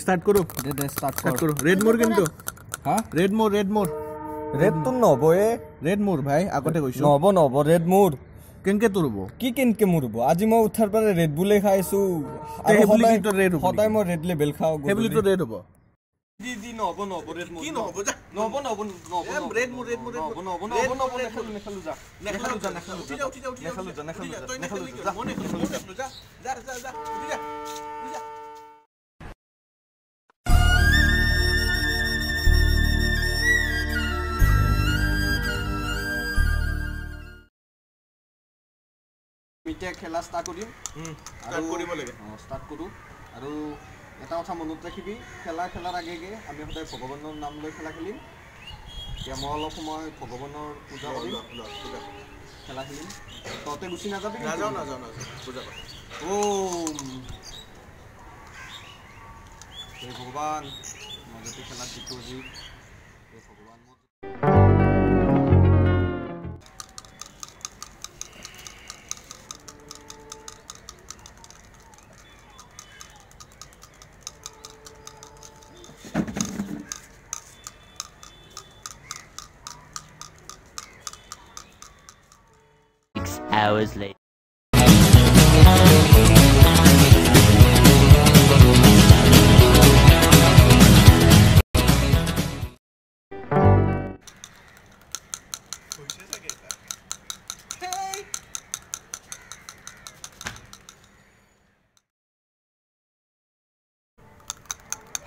Start করো start করো red মোর কিন্তু হ্যাঁ রেড মোর রেড তো নবয়ে রেড মোর ভাই আগতে কইছো নব রেড মোর কেনকে তুরব কি কেনকে মুরব আজি মই উঠাৰ পৰা ৰেড বুলে খাইছো আৰু সদায় মই ৰেড লেবেল খাও হেবলি তো ৰেড হ'ব দি নব ৰেড মোৰ কি নহব যা নব ৰেড মোৰ নেখালো যা মিটে খেলা স্টাৰ্ট কৰিম স্টাৰ্ট কৰিব লাগে স্টাৰ্ট কৰো আৰু এটা কথা মনত ৰাখিবি খেলাৰ আগে আমি সদায় ভগৱানৰ নাম লৈ খেলা খেলিম এতিয়া মই অলপ সময় ভগৱানৰ পূজা কৰিম খেলা খেলিম ততে গুচি নাযাবি নাযাওঁ পূজা কৰ ওম হে ভগৱান মাজতে খেলা জিতো জি হে ভগৱান hours later.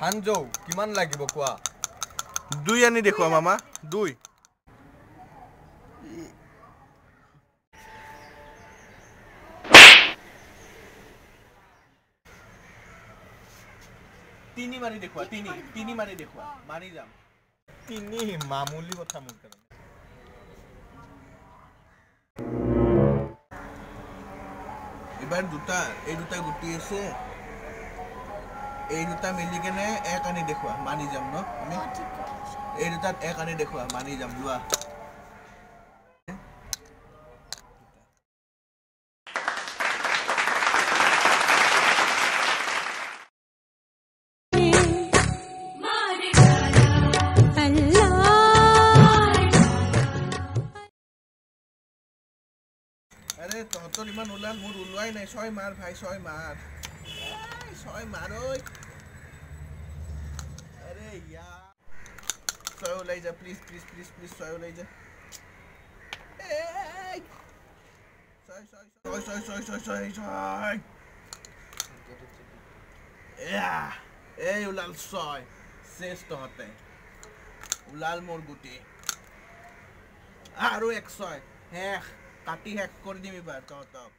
হানজৌ কিমান লাগিব কোৱা 2 আনি দেখুৱা মামা 2 তিনি মাৰি দেখুৱা তিনি মাৰি দেখুৱা মাৰি যাম তিনি মামুলি কথা মোৰ কাৰণে এবাৰ দুটা এই দুটা গুটি আছে এই দুটা মিলি কেনে এক আনি দেখুৱা মানি যাম ন আমি এই দুটাত এক আনি দেখুৱা মানি যাম লোৱা আৰে তোৰ ইমান ওলাল মোৰ উলুৱাই নাই 6 মার ভাই 6 মার 6 মার ওই আরে यार 6 ওলাই যা প্লিজ 6 ওলাই যা এই 6 এই উলাল 6 শেষ তো হতে উলাল মোর গুটি আৰু 100 হেখ কাটি হেক কৰি দিম এবাৰ তহঁতক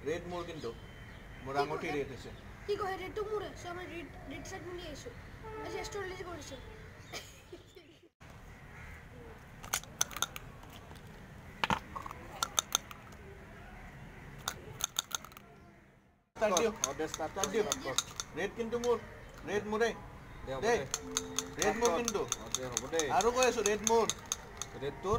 রেড মোর কিন্তু মোর আঙুঠি রেড আছে কি কয় রেড তো মোরে সো আমি রেড সেট নিয়ে এসো আচ্ছা স্টোরেজ করেছে রেড কিন্তু মোর রেড মোরে দে রেড মোর কিন্তু আৰু কৈ আছো ৰেড মোৰ ৰেড তোৰ